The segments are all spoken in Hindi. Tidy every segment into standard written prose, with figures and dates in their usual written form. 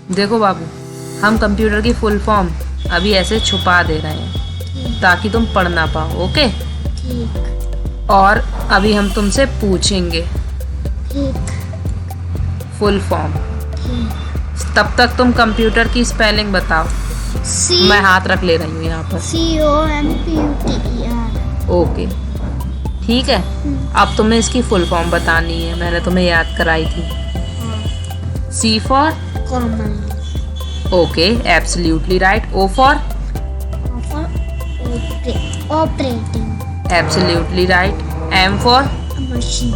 देखो बाबू, हम कंप्यूटर की फुल फॉर्म अभी ऐसे छुपा दे रहे हैं ताकि तुम पढ़ ना पाओ। ओके? ठीक। और अभी हम तुमसे पूछेंगे ठीक। Full form. ठीक। तब तक तुम कंप्यूटर की स्पेलिंग बताओ। सी मैं हाथ रख ले रही हूँ यहाँ पर। COMPUTER। ओके, ठीक है। अब तुम्हें इसकी फुल फॉर्म बतानी है, मैंने तुम्हें याद कराई थी। C for common. Okay, absolutely right. O for operating. Absolutely right. M for machine.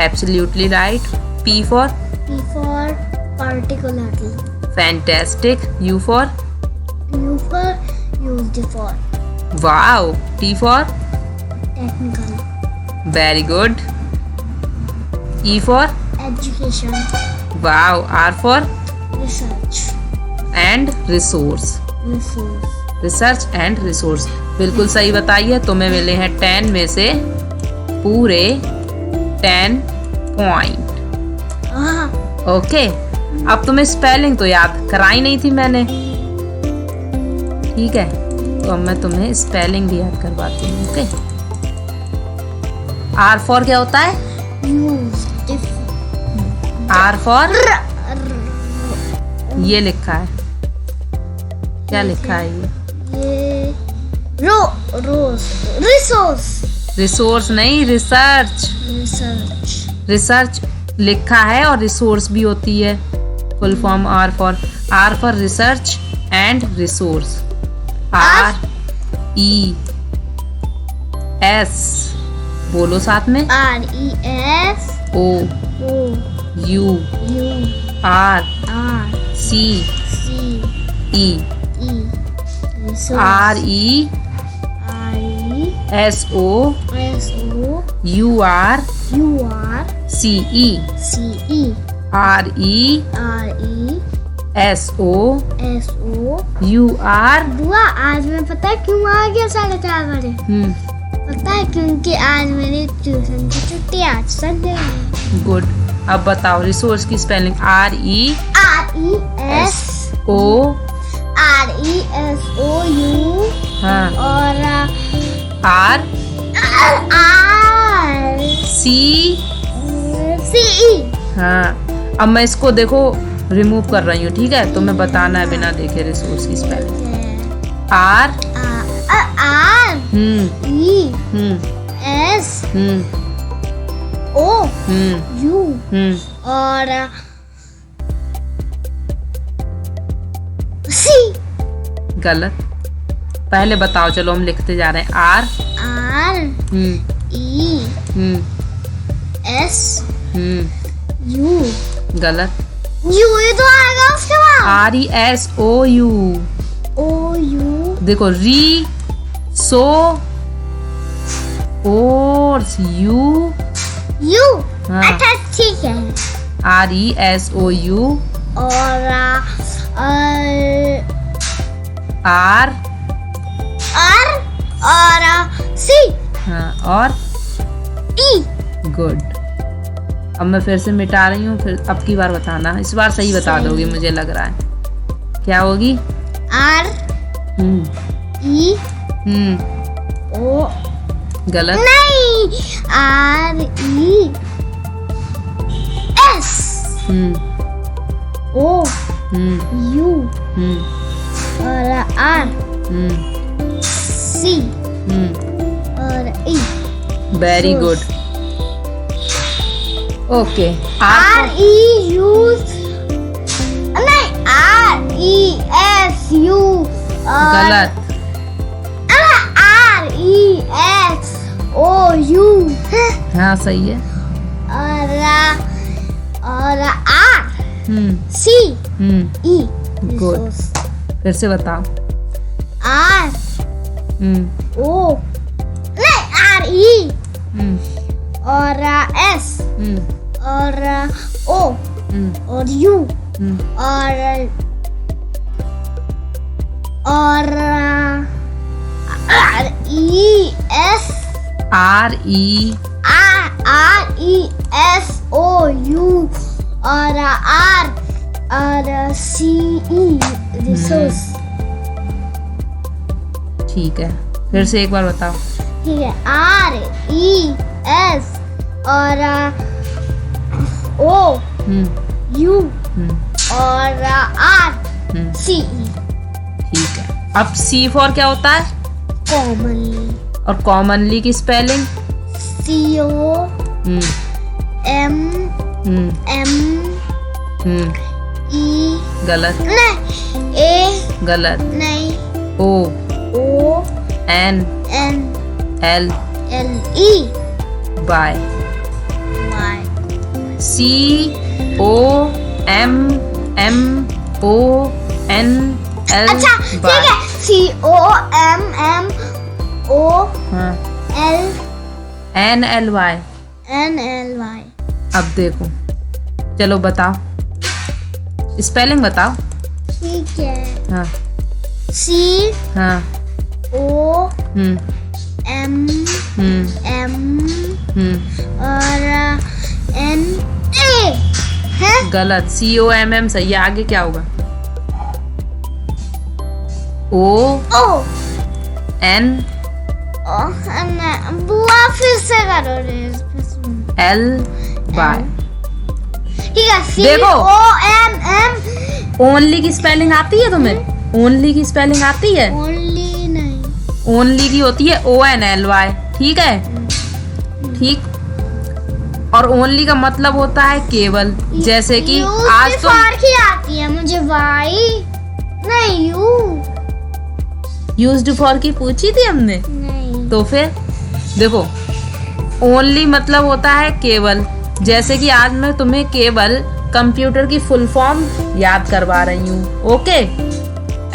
Absolutely right. P for P for particularly. Fantastic. U for U for used for. Wow. T for Technical. Very good. E for Education. Wow. R for Research. And resource. Resource. Research and resource, बिल्कुल सही बताइए। तुम्हें मिले हैं 10 में से पूरे 10 पॉइंट। ओके, अब तुम्हें स्पेलिंग तो याद कराई नहीं थी मैंने, ठीक है? तो अब मैं तुम्हें स्पेलिंग भी याद करवाती हूँ। ओके, R फॉर क्या होता है? Used. R फॉर ये लिखा है, क्या लिखा है ये? Resource. रिसोर्स नहीं, रिसर्च। Research. रिसर्च लिखा है और रिसोर्स भी होती है। Full form R for research and resource. RES बोलो साथ में। RES. OURCE। RESOURCE। बुआ आज मैं पता है क्यों आ गया 4:30 बजे? पता है क्योंकि आज मेरी ट्यूशन की छुट्टी आज संडे है। गुड। अब बताओ रिसोर्स की स्पेलिंग। RESOU हाँ, और RCE। हाँ। अब मैं इसको देखो रिमूव कर रही हूँ, ठीक है? तो मैं बताना है बिना देखे रिसोर्स की स्पेलिंग। RESOU और C। गलत। पहले बताओ, चलो हम लिखते जा रहे हैं। RESU गलत। U ये तो आएगा उसके बाद। RESOU देखो, U हाँ। अच्छा ठीक है। RESOU और C हाँ, और E। गुड। अब मैं फिर से मिटा रही हूँ, फिर अब की बार बताना। इस बार सही बता दोगी मुझे लग रहा है। क्या होगी? REO गलत। नहीं, RESOU और RC और E। Very good. Okay. RESU गलत। RESOU हाँ सही है। और RCE। गुड। फिर से बताओ। RE और S और O और U और RESOU और RCE resource। ठीक है, फिर से एक बार बताओ। ठीक है, RES और OU और RCE। ठीक है, अब C फॉर क्या होता है? कॉमनली। और कॉमनली की स्पेलिंग? COMME। गलत। नहीं, A गलत। नहीं, ONLE। बाय। COMMONL। अच्छा ठीक है, NLY। COMMONLY। अब देखो, चलो बताओ, स्पेलिंग बताओ। ठीक है, हाँ हाँ। COMMM और NA है। गलत। COMM सही है, आगे क्या होगा? ONL। बुआ फिर से करो रे। ठीक है, देखो। COMM। ओनली की स्पेलिंग आती है तुम्हें? ओनली की स्पेलिंग आती है? ओनली नहीं। ओनली की होती है ONLY। ठीक है, ठीक। और ओनली का मतलब होता है केवल, जैसे कि आज तो की आती है मुझे वाई नहीं यूज्ड फॉर की पूछी थी हमने, नहीं। तो फिर देखो, ओनली मतलब होता है केवल, जैसे कि आज मैं तुम्हें केवल कंप्यूटर की फुल फॉर्म याद करवा रही हूँ। ओके,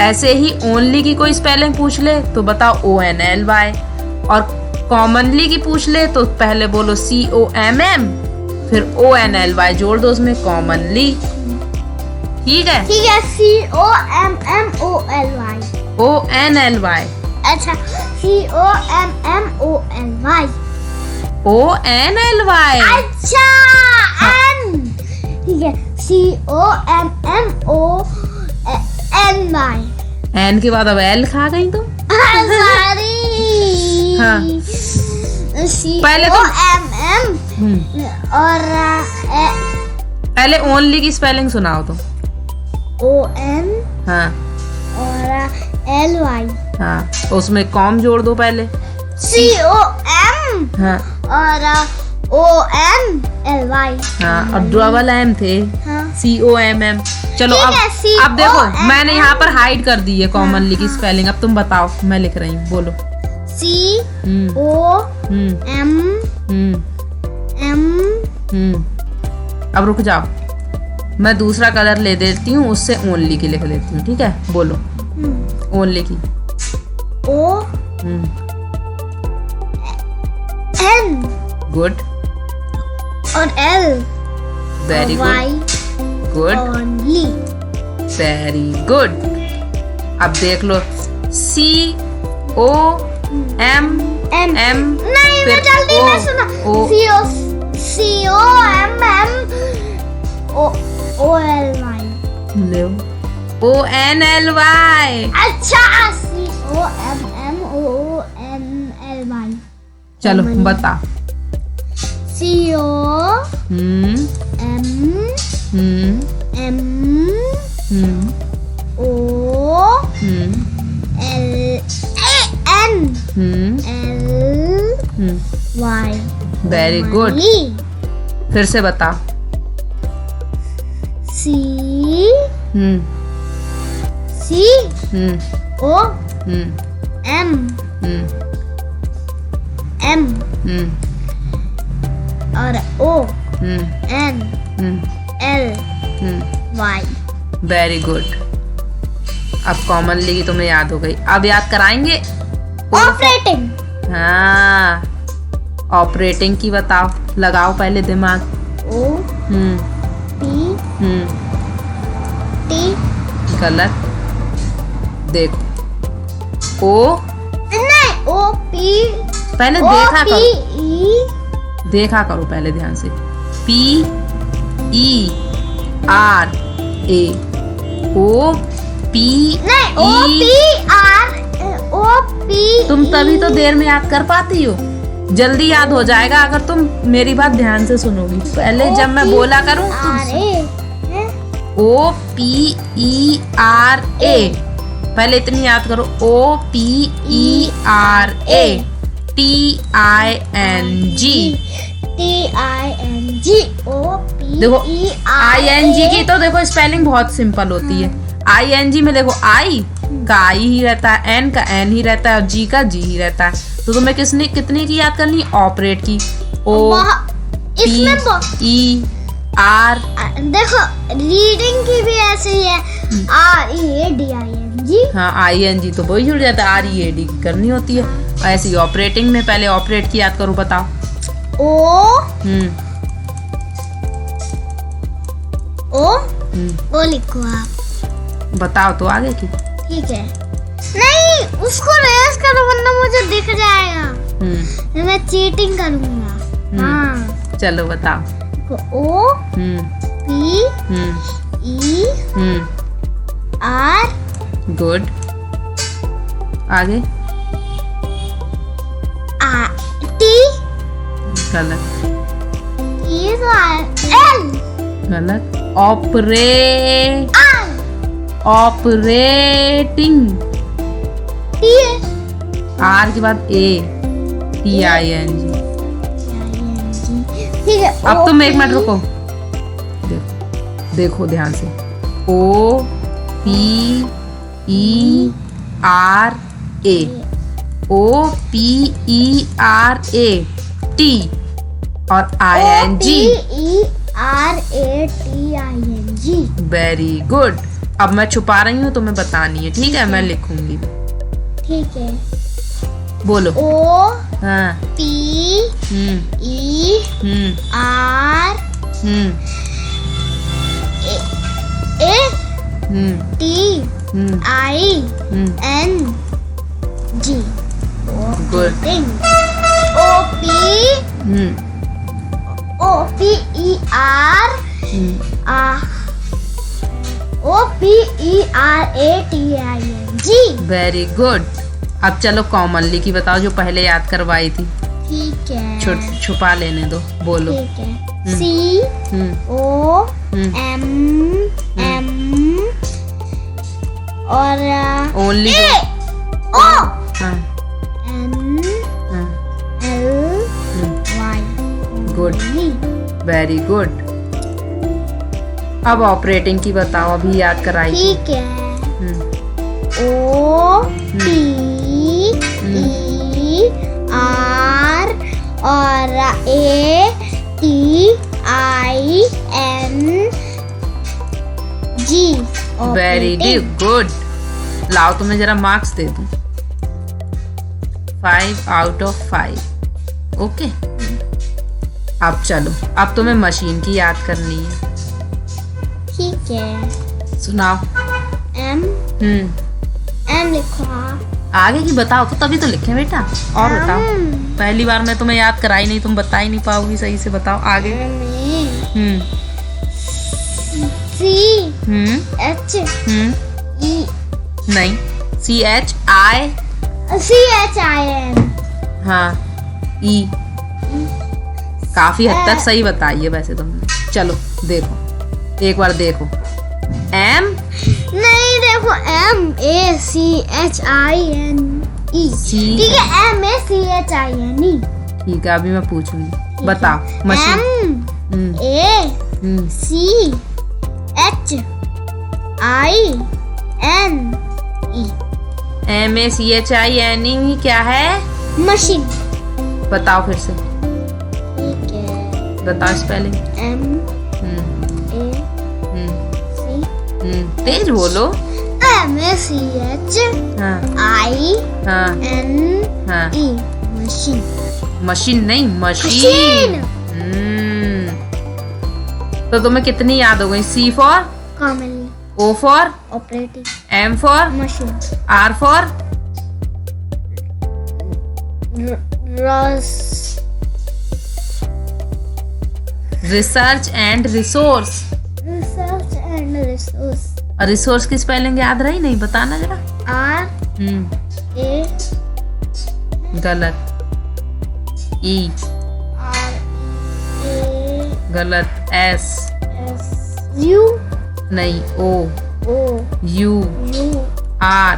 ऐसे ही ओनली की कोई स्पेलिंग पूछ ले तो बताओ ONLY, और कॉमनली की पूछ ले तो पहले बोलो COMM, फिर ONLY जोड़ दो उसमें, कॉमनली। ठीक है, ठीक है, COMMONLY। ONLY। अच्छा, COMMONLY। ONLY। अच्छा, N। ठीक है, COMMONLY। N के बाद अब L खा गई तुम। सॉरी। हाँ। पहले तो और पहले ओनली की स्पेलिंग सुनाओ तो। ON हाँ और LY। हाँ, उसमें कॉम जोड़ दो पहले। COM हाँ और ONLY। हाँ, और डबल M थे। हाँ। COMM। चलो ठीक है, अब देखो, COMM। मैंने यहाँ पर हाइड कर दी है कॉमनली की स्पेलिंग। अब तुम बताओ, मैं लिख रही हूँ, बोलो। COMM। अब रुक जाओ, मैं दूसरा कलर ले देती हूँ, उससे ओनली की लिख लेती हूँ। ठीक है, बोलो ओनली की। ON। गुड। और L। Very Y। Good. Only। Very good. अब देख लो, COMM। नहीं, मैं जल्दी में सुना। COMMONLY। ले ONLY। अच्छा, COMMONLY। चलो बता। COMMONLY। Very good. फिर से बता। और ONLY। Very good. अब कॉमनली की तुम्हें याद हो गई। अब याद कराएंगे ऑपरेटिंग। हाँ, ऑपरेटिंग की बताओ, लगाओ पहले दिमाग। OPT। गलत। देखो, नहीं, OP। पहले देखा करो, देखा करो पहले ध्यान से। PER ए, ओ पी नहीं, OPR तुम तभी तो देर में याद कर पाती हो। जल्दी याद हो जाएगा अगर तुम मेरी बात ध्यान से सुनोगी। पहले जब मैं बोला करूं OPERA, पहले इतनी याद करो। OPERA TING। देखो ING की तो देखो स्पेलिंग बहुत सिंपल होती है। ING में देखो I का I ही रहता है, N का N ही रहता है और G का G ही रहता है। तो तुम्हें कितने की याद करनी है? ऑपरेट की। OPER। देखो रीडिंग की भी ऐसे ही है, READING। हाँ ING तो वही जुड़ जाता है, READ की करनी होती है। ऐसी ऑपरेटिंग में पहले ऑपरेट की याद करो, बताओ। ओ लिखो आप, बताओ तो आगे की। ठीक है। नहीं, उसको रेस करो वरना मुझे दिख जाएगा, मैं चीटिंग करूंगा। हाँ चलो बताओ। OPER। गुड, आगे। T। गलत। ये तो L। गलत। ऑपरेटिंग। आर के बाद A TING। ठीक है। अब तुम एक मिनट रुको, देखो ध्यान से। OPERA T और ING। OPERATING। Very good. अब मैं छुपा रही हूँ, तुम्हें बतानी है, ठीक है? मैं लिखूंगी। ठीक है। बोलो। हाँ। PER TING। Good. OPERATING। Very good. अब चलो कॉमनली की बताओ, जो पहले याद करवाई थी। ठीक है। छुपा लेने दो, बोलो। ठीक है। COMM और ओनली O हाँ। NLY। Good, very good. अब ऑपरेटिंग की बताओ, अभी याद कराई थी। ठीक है। OPER और ATING। Very good. लाओ तुम्हें जरा मार्क्स दे दूं, 5 out of 5। ओके। अब चलो, अब तुम्हें मशीन की याद करनी है। ठीक है। सुनाओ। M लिखो। आगे की बताओ तो तभी तो लिखे बेटा। और बताओ, पहली बार मैं तुम्हें याद कराई नहीं, तुम बता ही नहीं पाओगी सही से। बताओ आगे। CHE। नहीं, CHIN। हाँ, E। काफी हद तक सही बताई है वैसे तुमने। चलो देखो, एक बार देखो। M। नहीं, देखो MACHINE। ठीक है, MACHINE। ठीक है, अभी मैं पूछूंगी। बताओ मशीन। MACHINE क्या है? मशीन। बताओ फिर से। ठीक है। बताओ स्पेलिंग। तेज बोलो। MACHINE। मशीन। मशीन नहीं, मशीन। तो तुम्हें कितनी याद हो गई? C for common. O for operating. M for machine. R for research and resource। Research and resource. Resource की स्पेलिंग याद रही नहीं? बताना जरा। ए गलत। ई गलत। एस यू नहीं। O O U R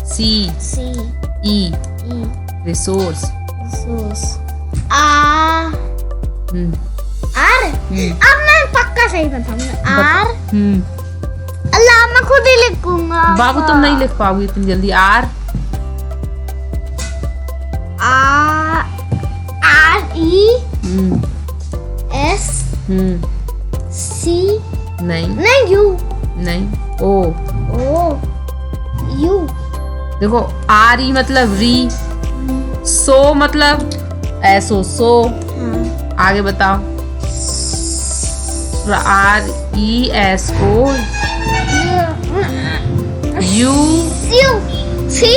C E resource. R अब मैं पक्का सही बताऊंगा। आर अल्लाह मैं खुद ही लिखूंगा। बाबू तुम नहीं लिख पाओगी इतनी जल्दी। आर ई एस सी नहीं यू नहीं। ओ यू। देखो आर ई मतलब री, सो मतलब ऐसो सो। आगे बताओ। R E S O U C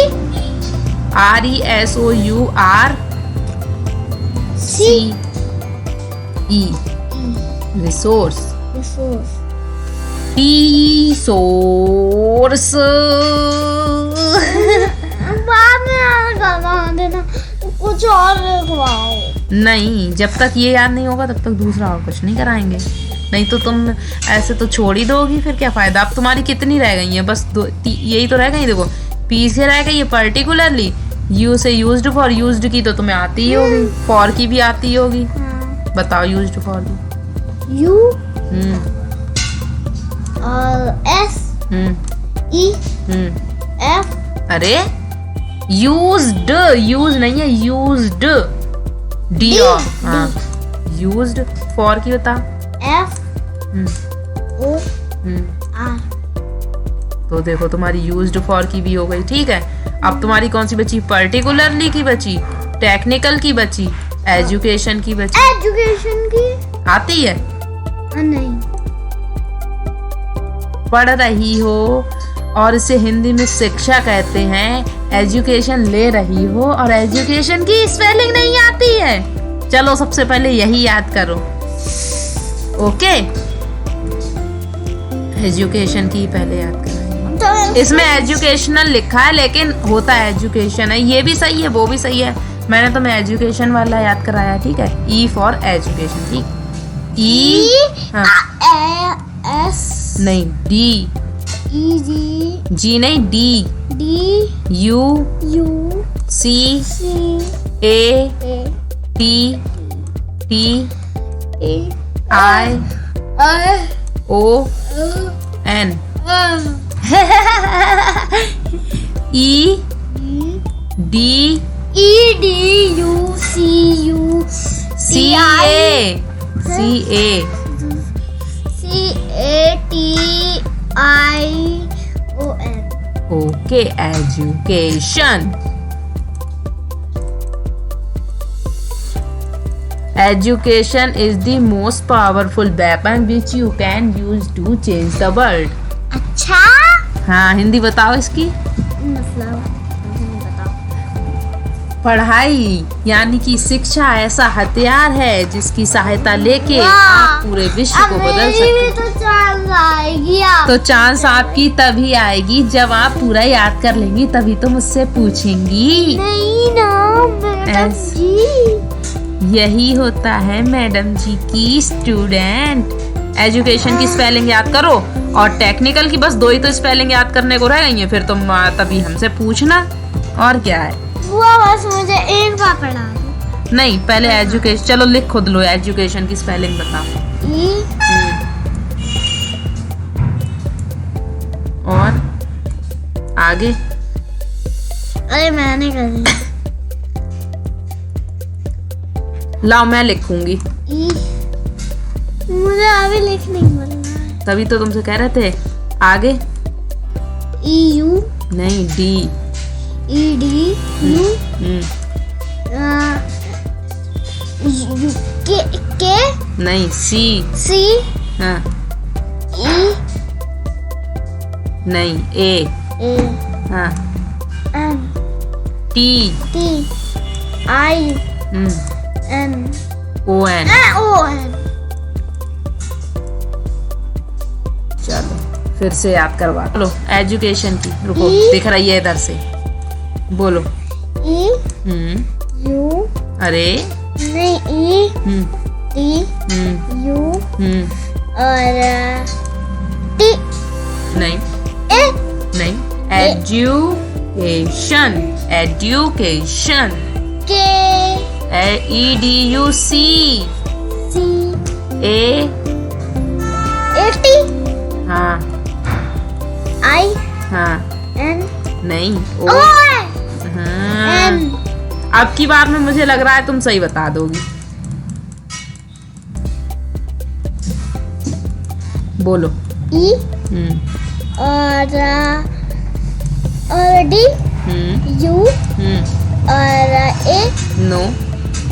R E S O U R C E resource. T source. बाद में करवा देना, कुछ और लिखवाओ। नहीं, जब तक ये याद नहीं होगा तब तक दूसरा और कुछ नहीं कराएंगे। नहीं तो तुम ऐसे तो छोड़ ही दोगी, फिर क्या फायदा। अब तुम्हारी कितनी रह गई है? बस यही तो रह गई। देखो पी से रह गई है पर्टिकुलरली। यू से यूज्ड फॉर। यूज्ड की तो तुम्हें आती ही होगी, फॉर की भी आती होगी। बताओ यूज्ड फॉर की। यू और एस ई एफ। अरे यूज्ड, यूज नहीं है, यूज्ड डी। हाँ यूज्ड। फॉर की बता। F O R. तो देखो तुम्हारी यूज्ड फॉर की भी हो गई। ठीक है, अब तुम्हारी कौन सी बची? पर्टिकुलरली की बची, टेक्निकल की बची, एजुकेशन की बची। एजुकेशन की आती है? नहीं। पढ़ रही हो और इसे हिंदी में शिक्षा कहते हैं। एजुकेशन ले रही हो और एजुकेशन की स्पेलिंग नहीं आती है। चलो सबसे पहले यही याद करो। ओके, एजुकेशन की पहले याद कराएंगे। इसमें एजुकेशनल लिखा है लेकिन होता है एजुकेशन है। ये भी सही है, वो भी सही है। मैंने तुम्हें एजुकेशन वाला याद कराया। ठीक है, ई फॉर एजुकेशन। ठीक, ई एस नहीं, डी ई जी जी नहीं, D U C A T I O N E D U C A T I O N. Okay, education. Education is the most powerful weapon which you can use to change the world. अच्छा, हाँ हिंदी बताओ इसकी। मतलब पढ़ाई यानी कि शिक्षा ऐसा हथियार है जिसकी सहायता लेके आप पूरे विश्व को बदल सकते हैं। तो चांस आएगी तो चांस आपकी तभी आएगी जब आप पूरा याद कर लेंगी, तभी तो मुझसे पूछेंगी। नहीं ना मैडम जी। यही होता है मैडम जी की स्टूडेंट। एजुकेशन की स्पेलिंग याद करो और टेक्निकल की बस 2 ही तो स्पेलिंग याद करने को रह गई है। फिर तुम तभी हमसे पूछना, और क्या है। वो बस मुझे एक बार पढ़ा दो। नहीं, पहले एजुकेशन। चलो लिख खुद लो, एजुकेशन की स्पेलिंग बताओ। और आगे। अरे मैंने कर दी। लाओ मैं लिखूंगी। मुझे अभी लिख नहीं बोलना है। तभी तो तुमसे कह रहे थे आगे। यू नहीं, डी यू के नहीं, सी हाँ ई नहीं, ए हाँ N T I N O N. O N. चलो फिर से याद करवा लो एजुकेशन की। रुको दिख रही है इधर से, बोलो। ई यू, अरे नहीं ई टी यू और टी, नहीं ए नहीं, एजुकेशन, एजुकेशन, के EDUC, सी ए टी हाँ आई हाँ एन नहीं ओ हाँ। एन। अब की बार में मुझे लग रहा है तुम सही बता दोगी। बोलो। ई और डी यू और ए, नो,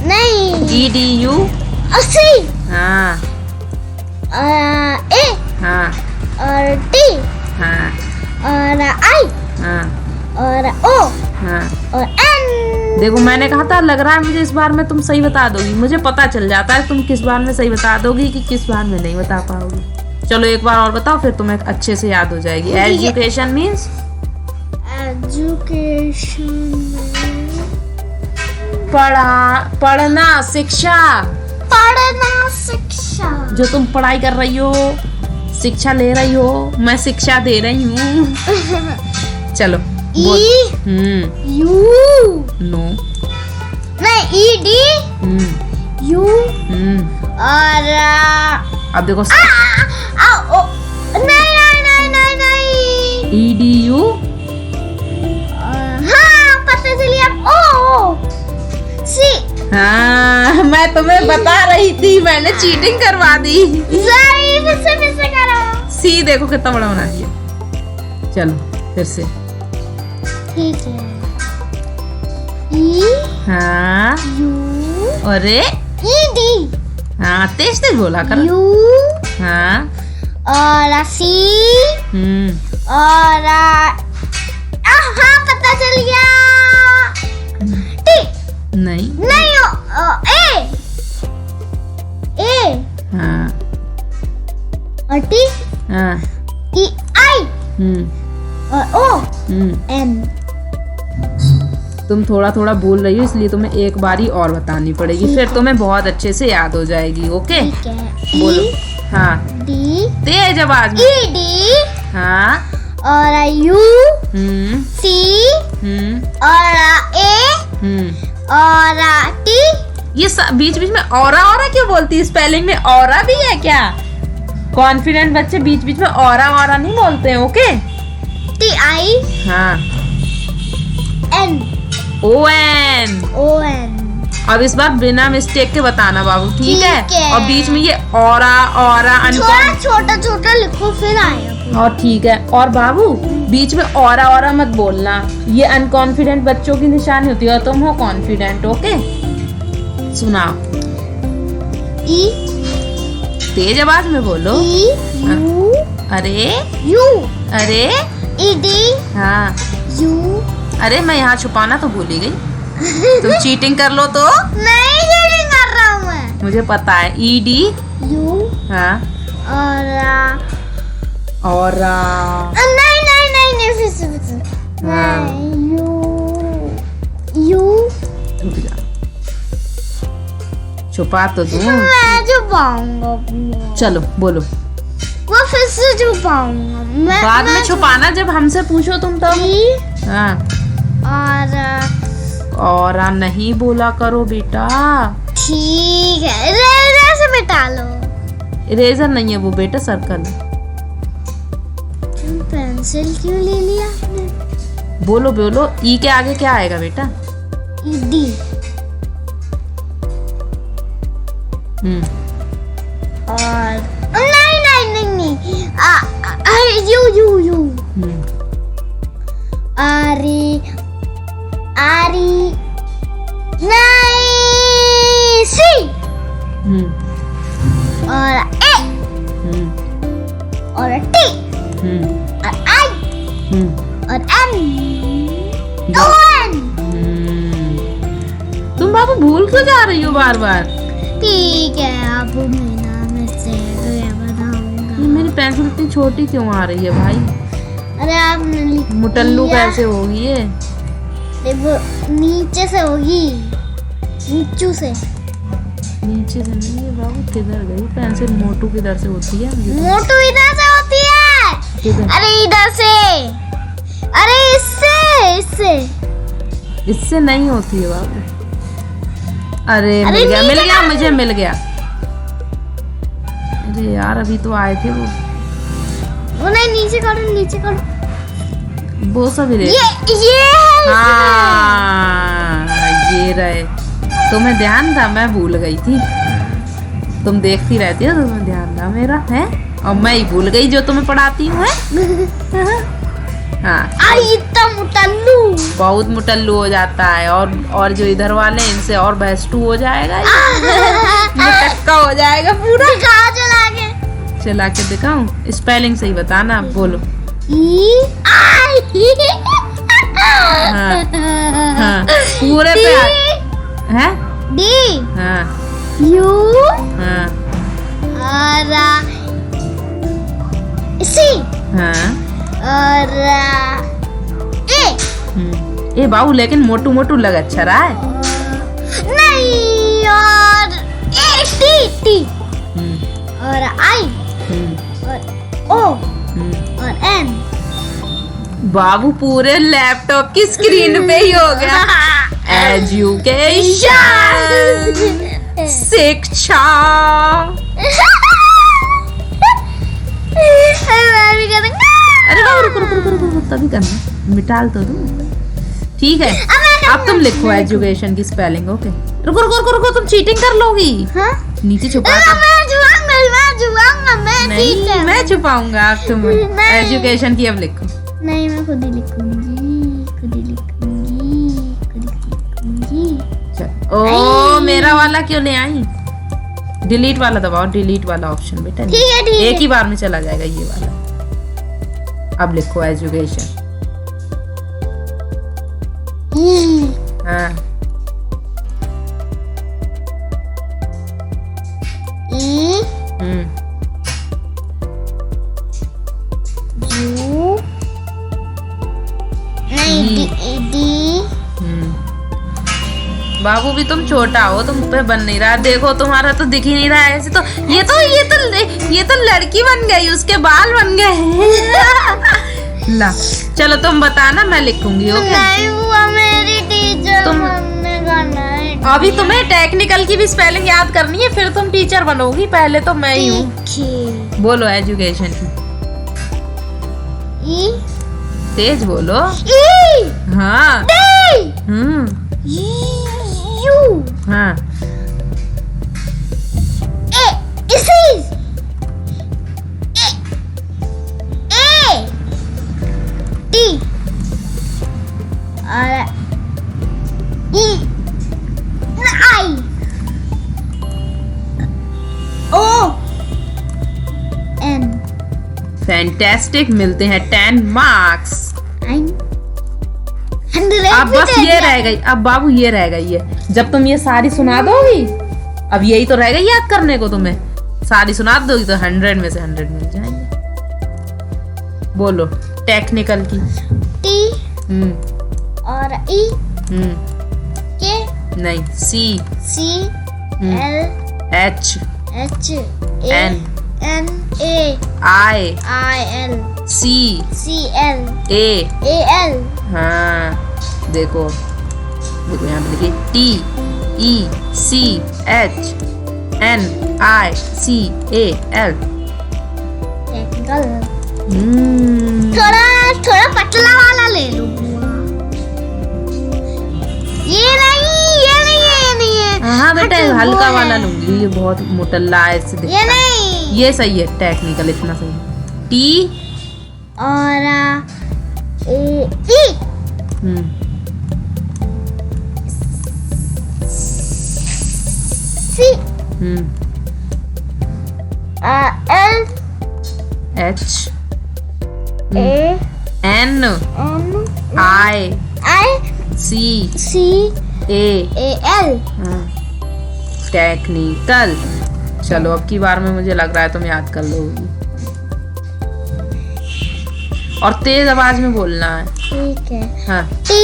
नहीं EDU, सी हाँ ए हाँ और टी हाँ और आई हाँ और ओ हाँ। और एन। देखो मैंने कहा था, लग रहा है मुझे इस बार में तुम सही बता दोगी। मुझे पता चल जाता है तुम किस बार में सही बता दोगी कि किस बार में नहीं बता पाओगी। चलो एक बार और बताओ, फिर तुम्हें अच्छे से याद हो जाएगी। एजुकेशन मीन्स एजुकेशन, पढ़ना, शिक्षा। पढ़ना, शिक्षा। जो तुम पढ़ाई कर रही हो, शिक्षा ले रही हो, मैं शिक्षा दे रही हूँ। चलो ई यू, नो, नहीं ई डी यू और अब देखो ओ, नहीं नहीं नहीं नहीं नहीं EDU, हाँ पता चली अब ओ सी। हाँ मैं तुम्हें बता रही थी, मैंने चीटिंग करवा दी। फिर से करो। सी देखो कितना बड़ा बना दिया। चलो फिर से। ठीक है। ई हाँ यू, अरे ई डी हाँ तेज तेज बोला करो। यू हाँ और सी और हाँ पता चल गया। टी नहीं नहीं ए हाँ और टी हाँ ई आई और ओ एन। तुम थोड़ा थोड़ा बोल रही हो, इसलिए तुम्हें एक बारी और बतानी पड़ेगी, फिर तुम्हें बहुत अच्छे से याद हो जाएगी। ओके ठीक है। बोलो। हाँ डी तेज आवाज में। ई डी हाँ और यू सी और ए और टी। ये बीच बीच में औरा औरा क्यों बोलती है? स्पेलिंग में औरा भी है क्या? कॉन्फिडेंट बच्चे बीच बीच में औरा औरा नहीं बोलते हैं। ओके टी आई हाँ एन ओ एन। अब इस बार बिना मिस्टेक के बताना बाबू, ठीक है? और बीच में ये औरा औरा थोड़ा छोटा छोटा लिखो फिर आएगा। और ठीक है, और बाबू बीच में औरा औरा मत बोलना, ये अनकॉन्फिडेंट बच्चों की निशानी होती है और तुम हो कॉन्फिडेंट। ओके सुनाओ। ई तेज आवाज में बोलो। ई यू अरे यू अरे ई डी हाँ यू। अरे मैं यहाँ छुपाना तो भूल ही गई। तुम चीटिंग कर लो तो। नहीं चीटिंग कर रहा हूँ मैं। मुझे पता है। ED यू हाँ और नहीं नहीं नहीं नहीं फिर से हाँ। यू रुक जा, छुपा तो दूं। मैं छुपाऊंगा। चलो बोलो। वो फिर से छुपाऊंगा मैं। बाद में छुपाना जब हमसे पूछो तुम तब। हाँ और नहीं बोला करो बेटा। ठीक है। इरेजर से मिटा लो। इरेजर नहीं है वो बेटा, सर्कल है। तुम पेंसिल क्यों ले लिया आपने? बोलो बोलो। ई के आगे क्या आएगा बेटा? डी और नहीं नहीं नहीं नहीं यू यू यू आरी आरी नहीं सी और ए और टी और आई और एन ओ एन। तुम बाबू भूल क्यों जा रही हो बार बार? ठीक है अब मैं से तो ये बताऊंगा। ये मेरी तुम्हारी पेंसिल इतनी छोटी क्यों आ रही है भाई? अरे आपने लिख मुटल्लू दिया। कैसे होगी ये? वो नीचे से होगी, नीचू से। नीचे से नहीं है बाबू, किधर गई पेंसिल? मोटू किधर से होती है? मोटू इधर से होती है। किधर? अरे इधर से, अरे इससे इससे इससे नहीं होती है बाबू। अरे अरे मिल गया, मिल नीचे गया, कर। मुझे मिल गया। अरे यार अभी तो आए थे वो नहीं, नीचे करो, नीचे करो। वो सब ही ये है हाँ ये रहे। तुम्हें ध्यान था, मैं भूल गई थी। तुम देखती रहती हो, तुम्हें ध्यान था मेरा है, और मैं ही भूल गई जो तुम्हें पढ़ाती हूँ है। हाँ आई इतना मुटल्लू। बहुत मुटल्लू हो जाता है, और जो इधर वाले हैं, इनसे और भैंसटू हो जाएगा, मुटक्का हो जाएगा पूरा। कहाँ चला के? चला के दिखाऊं? स्पेलिंग सही बताना, बोलो। ई आई हाँ हाँ पूरे पे है। डी हाँ यू हाँ और सी हाँ और ए ए बाबू, लेकिन मोटू मोटू लग अच्छा रहा है। नहीं, और ए टी टी और आई और ओ और एन। बाबू पूरे लैपटॉप की स्क्रीन पे ही हो गया। एजुकेशन, शिक्षा। अरे बाबू रुको रुको रुको रुको, तभी करना, मिटाल तो दूं। ठीक है, अब तुम लिखो एजुकेशन की स्पेलिंग। ओके रुको रुको रुको रुको, तुम चीटिंग कर लोगी। हाँ? नीचे छुपा मैं छुपाऊंगा, मैं नहीं, टीचर। मैं छुपाऊंगा। अब तुम नहीं। एजुकेशन की अब लिखो। नहीं, मैं खुद ही लिखूंगी, खुद ही लिखूंगी, खुद ही लिखूंगी। चल। ओ मेरा वाला क्यों ले आई? डिलीट वाला दबाओ, डिलीट वाला ऑप्शन बेटा। ठीक है, ठीक है। एक ही बार में चला जाएगा ये वाला। अब लिखो एजुकेशन। हाँ ई यू नहीं, डी बाबू भी तुम छोटा हो, तुम पे बन नहीं रहा। देखो तुम्हारा तो दिख ही नहीं रहा है ऐसे। तो ये तो लड़की बन गई, उसके बाल बन गए। ला चलो तुम बताना, मैं लिखूंगी। ओके नहीं, वो मेरी टीचर तुम- बनने का नहीं। अभी तुम्हें टेक्निकल की भी स्पेलिंग याद करनी है, फिर तुम टीचर बनोगी। पहले तो मैं ही हूँ। ठीक है। बोलो एजुकेशन की, ई तेज बोलो। ई हाँ डी यू हाँ ए इसी ए टी और ई आई ओ एन। फैंटास्टिक, मिलते हैं 10 मार्क्स। अब बस ये रह गई। अब बाबू ये रह गई है, जब तुम ये सारी सुना दोगी, अब यही तो रह गई याद करने को। तुम्हें सारी सुना दोगी तो 100 में से 100 मिल जाएंगे। बोलो टेक्निकल की। टी और ई के नहीं, C C L H H N N A I I L C C L A L. हाँ देखो देखो यहाँ पे लिखी T E C H N I C A L. Technical. थोड़ा पतला वाला ले लो। ये नहीं है। हाँ बेटा हल्का वाला लूंगी, ये बहुत मोटल्ला है, इससे ये दिखता है। नहीं। ये सही है, टेक्निकल इतना सही है। टी और E C L H A N N I I C C A A L. Technical. चलो अब की बार में मुझे लग रहा है तुम याद कर लोगी। और तेज आवाज में बोलना है। ठीक है। हाँ। टी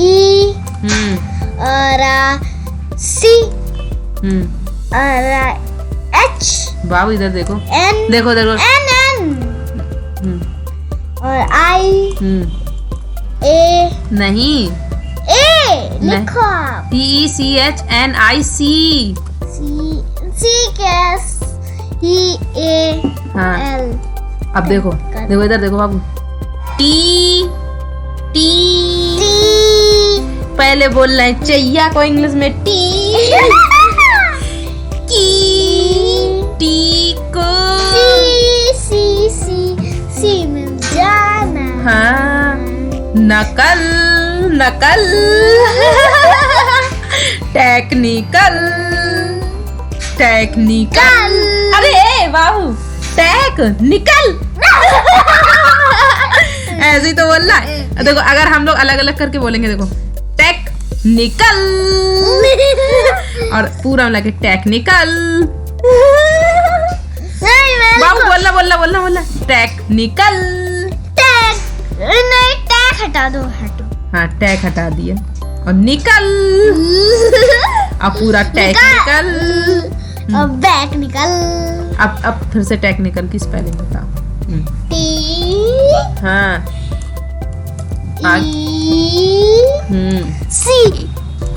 ई और सी और एच। बाबू इधर देखो, एन देखो देखो, एन और आई ए। नहीं, ए लिखो आप। TECHNIC। सी कैस ई ए हाँ। एल। अब देखो देखो इधर देखो बाबू, टी पहले बोलना है चैया को इंग्लिश में टी, टी को सी में जाना। हाँ, नकल नकल, टेक्निकल टेक्निकल। अरे ए बाबू, टेक्निकल ऐसे ही तो बोलना है। देखो अगर हम लोग अलग अलग करके बोलेंगे, देखो टेक्निकल और पूरा मिला के टेक्निकल। बाबू बोलना बोलना बोलना बोलना, टेक्निकल। नहीं, टैग हटा दो, हटो। हाँ, टैग हटा दिया और निकल। अब पूरा टेक्निकल। अब बैक निकल। अब फिर से टेक्निकल की स्पेलिंग बताओ। टी हाँ, सी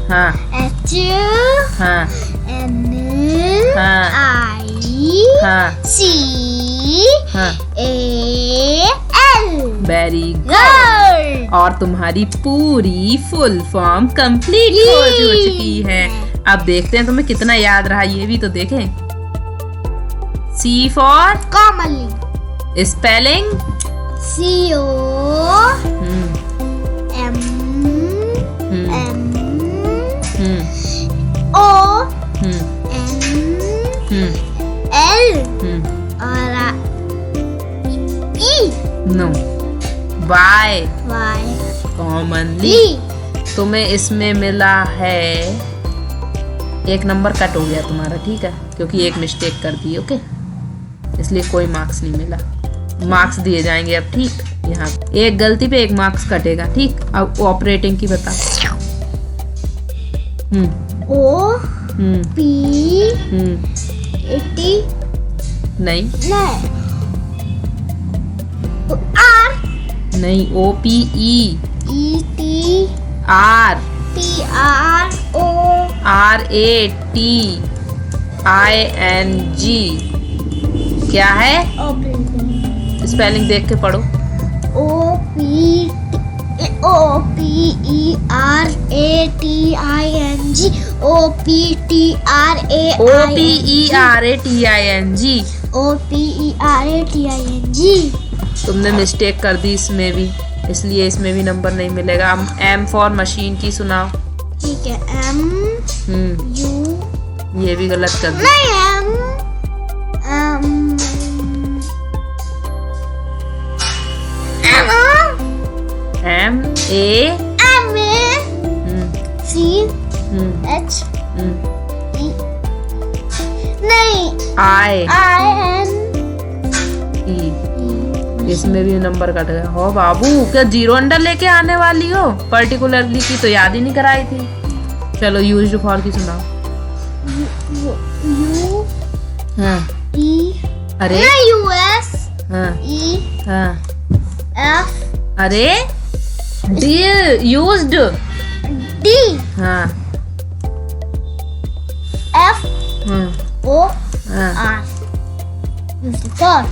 हाँ, एच हाँ, एन हाँ, आई हाँ, सी हाँ। A L. Very good. Good. और तुम्हारी पूरी फुल फॉर्म कंप्लीट हो चुकी है। अब देखते हैं तुम्हें कितना याद रहा, ये भी तो देखें। C for commonly. Spelling CO M O N L और E। No, Y commonly. E। तुम्हें इसमें मिला है एक नंबर कट हो गया तुम्हारा, ठीक है, क्योंकि एक मिस्टेक कर दी। ओके, इसलिए कोई मार्क्स नहीं मिला। मार्क्स दिए जाएंगे अब, ठीक। यहाँ एक गलती पे एक मार्क्स कटेगा, ठीक। अब ऑपरेटिंग की बता। O P T नहीं R नहीं, OPE T R R O RATING क्या है? स्पेलिंग देख के पढ़ो। OPERATING। तुमने मिस्टेक कर दी इसमें भी, इसलिए इसमें भी नंबर नहीं मिलेगा। अब M फॉर मशीन की सुनाओ। ठीक है, MU। ये भी गलत कर दी। नहीं, MACH नहीं, INE। इसमें भी नंबर कट गया। हो बाबू, क्या जीरो अंडर लेके आने वाली हो? पर्टिकुलरली की तो याद ही नहीं कराई थी। चलो यूज्ड फॉर की सुनाओ। U हाँ। E। अरे US हाँ E हाँ। F अरे डी यूज्ड। D हाँ F हाँ O हाँ। R। used for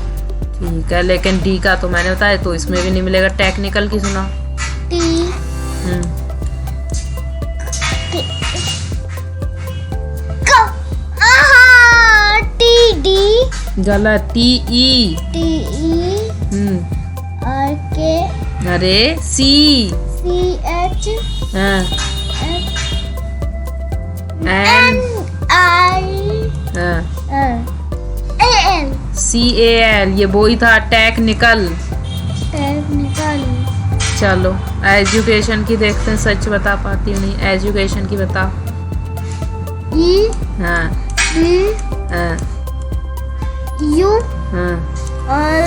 ठीक है, लेकिन डी का तो मैंने बताया, तो इसमें भी नहीं मिलेगा। टेक्निकल की सुना। T TD गलत। TE TE और K अरे C CH हाँ N I हाँ AL। CAL, ये वो ही था, टेक्निकल। टेक्निकल। चलो एजुकेशन की देखते हैं, सच बता पाती हूँ नहीं। एजुकेशन की बताओ। E हाँ D हाँ U हाँ और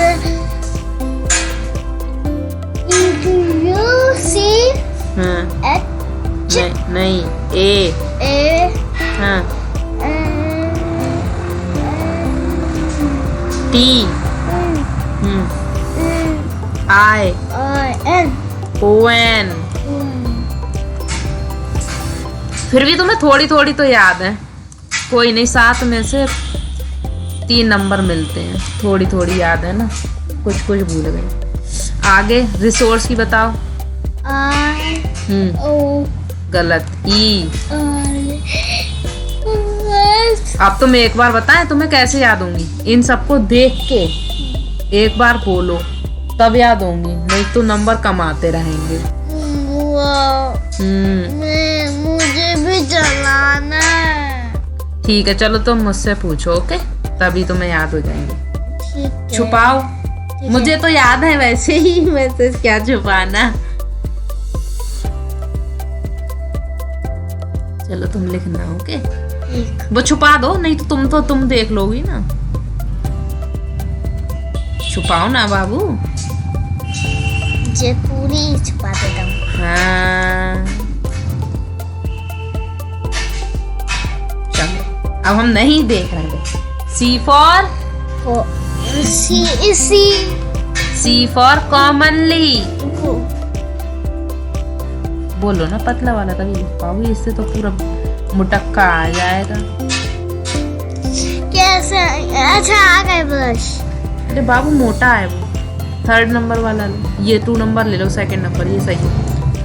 नहीं, ए। हाँ, टी। आई। O N. फिर भी तुम्हें थोड़ी थोड़ी तो याद है। कोई नहीं, 7 में से 3 नंबर मिलते हैं। थोड़ी थोड़ी याद है ना, कुछ कुछ भूल गए। आगे रिसोर्स की बताओ। गलत, ई। अब तुम एक बार बताएं, तुम्हें कैसे याद होंगी? इन सबको देख के एक बार बोलो, तब याद होंगी, नहीं तो नंबर कम आते रहेंगे। मुझे भी चलाना है। ठीक है, चलो तुम मुझसे पूछो, ओके? तभी तुम्हें याद हो जाएंगे। छुपाओ। मुझे तो याद है वैसे ही, वैसे क्या छुपाना। चलो तुम लिखना, ओके? वो छुपा दो, नहीं तो तुम देख लोगी ना। छुपाओ ना बाबू। मुझे पूरी छुपा देता हूँ। हाँ, चलो अब हम नहीं देख रहे थे। सी फॉर सी फॉर कॉमनली। बोलो ना पतला वाला, तभी लिख पाओगे। इससे तो पूरा मुटक्का आ जाएगा। कैसे? अच्छा, आ गए ब्रश। अरे बाबू, मोटा है वो। 3rd नंबर वाला लो। ये 2 नंबर ले लो, 2nd नंबर ये सही है।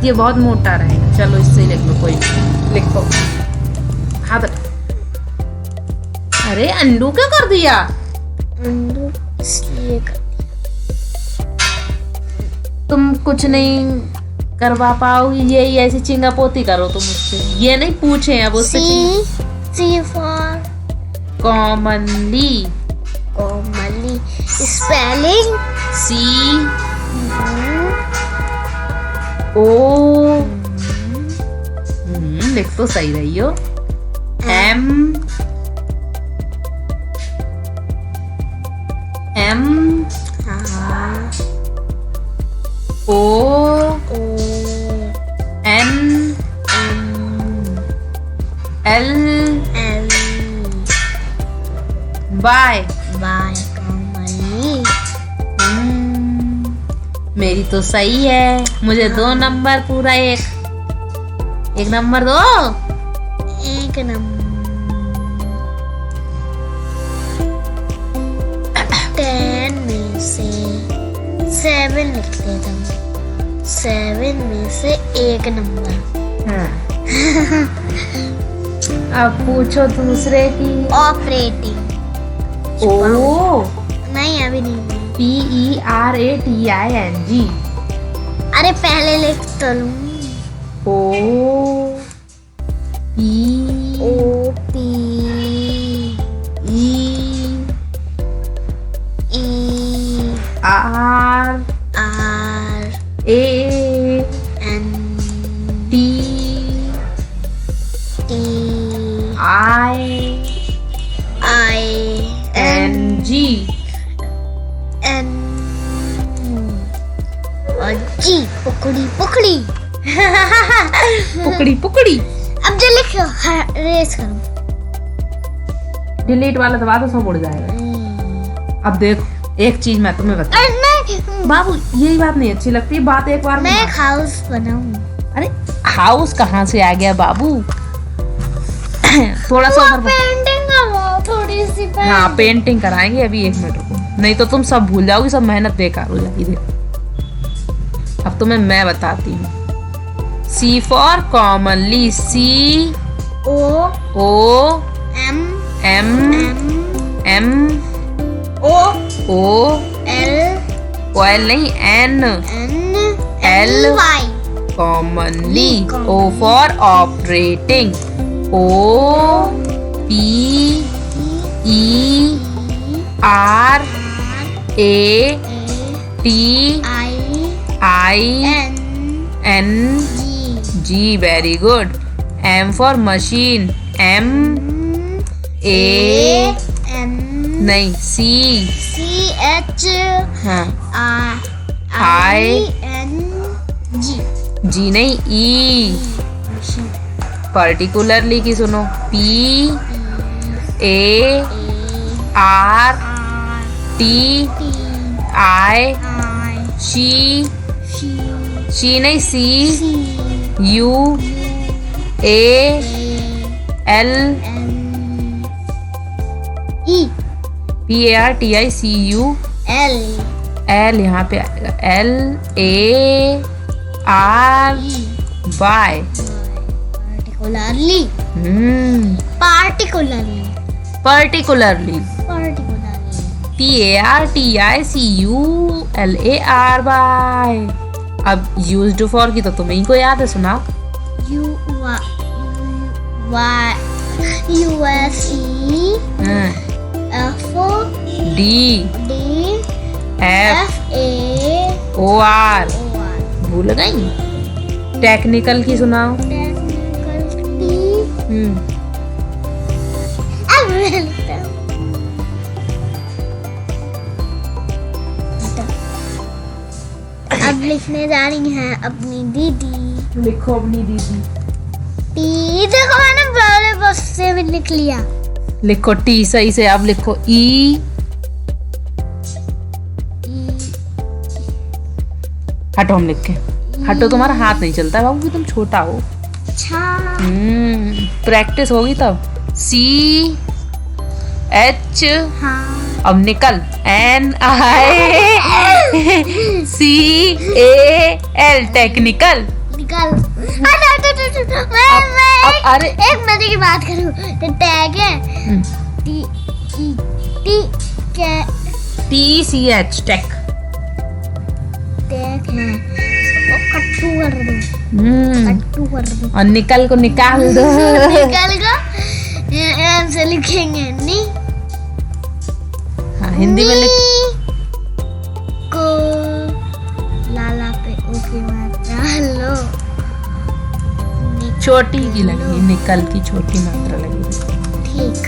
ये बहुत मोटा रहेगा। चलो इससे ही लिख लो, कोई लिखो। हाँ बता। अरे अंडू क्या कर दिया? अंडू इसलिए कर दिया। तुम कुछ नहीं करवा पाओगी, यही ऐसी चिंगा पोती करो तुम मुझसे। ये नहीं पूछे अब उससे। C for commonly. Commonly spelling C O. लिख तो सही रही हो। M O N L Y. मेरी तो सही है। मुझे 2 नंबर पूरा। एक नंबर दो। एक नंबर 10 में से 7 लिख देता हूँ। 7 में से 1 नंबर। हाँ। अब पूछो दूसरे की। ऑपरेटिंग। ओ नहीं, अभी नहीं। PERATING। अरे पहले लिख तो लूं। O P E R A N T I N G और जी। पकड़ी पकड़ी। पुकड़ी पुकड़ी। अब जो लिखो रेस करो। डिलीट वाला दबा तो सब उड़ जाएगा। अब देखो, एक चीज मैं तुम्हें बता। बाबू, यही बात नहीं अच्छी लगती। बात एक बार मैं एक हाउस बनाऊं। अरे हाउस कहाँ से आ गया बाबू? थोड़ा सा पेंटिंग करवाओ, थोड़ी सी। हाँ, पेंटिंग कराएंगे। अभी 1 मिनट रुको, नहीं तो तुम सब भूल जाओगी, सब मेहनत बेकार हो जाएगी। अब तुम्हें मैं बताती हूँ। C for commonly. C O M O L नहीं, N L commonly. O for operating. O P E R A T I N G। Very good. M for machine. M A नहीं, C H हाँ, I N G। G नहीं, E पर्टिकुलरली की सुनो, PARTIC, शी नहीं CUALPARTICUL, यहाँ पे आएगा LARY। Particularly PARTICULARY। अब यूज्ड फॉर की तो तुम्हें ही को याद है, सुना। USEFDFAOR, भूल गई। टेक्निकल की सुनाओ। अब लिखने जा रही हैं अपनी दीदी। लिखो अपनी दीदी। देखो मैंने पहले बस से भी लिख लिया। लिखो टी सही से। अब लिखो ई। हटो, हम लिख के। हटो, तुम्हारा हाथ नहीं चलता बाबू कि तुम छोटा हो। अच्छा, प्रैक्टिस होगी तब। CH। हाँ। अब निकल। NICAL, technical. निकल। अरे एक मजे की बात करूं तो टैग है TCH, टेक। टैग है, कट्टू कर दो, कट्टू कर दो। और निकल को निकाल दो। निकल को ऐसे लिखेंगे नी। हाँ, हिंदी में लिख। को लाला पे ओके मात्रा लो। छोटी की लगेगी, निकल की छोटी मात्रा लगेगी। ठीक,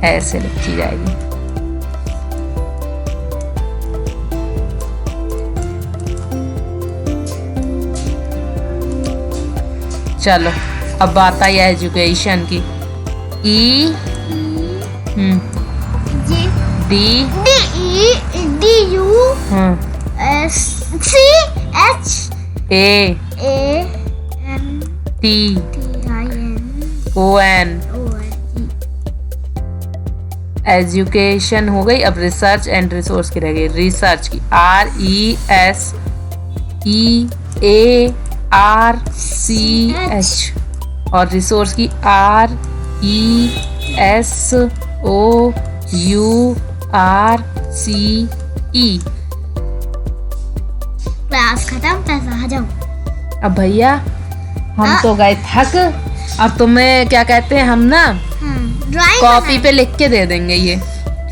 ऐसे लिखी जाएगी। चलो, अब बात आई एजुकेशन की। E D DU SCH ATON। Education हो गई। अब रिसर्च एंड रिसोर्स की रह गई। रिसर्च की RESEARCH और रिसोर्स की RESOURCE। क्लास खत्म, पैसा आ जाओ। अब भैया हम तो गए थक। अब तुम्हें क्या कहते हैं, हम ना कॉपी पे लिख के दे देंगे ये,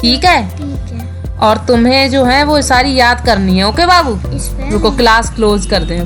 ठीक है। ठीक है। और तुम्हें जो है वो सारी याद करनी है। ओके बाबू, इस पे रुको, क्लास क्लोज कर दें।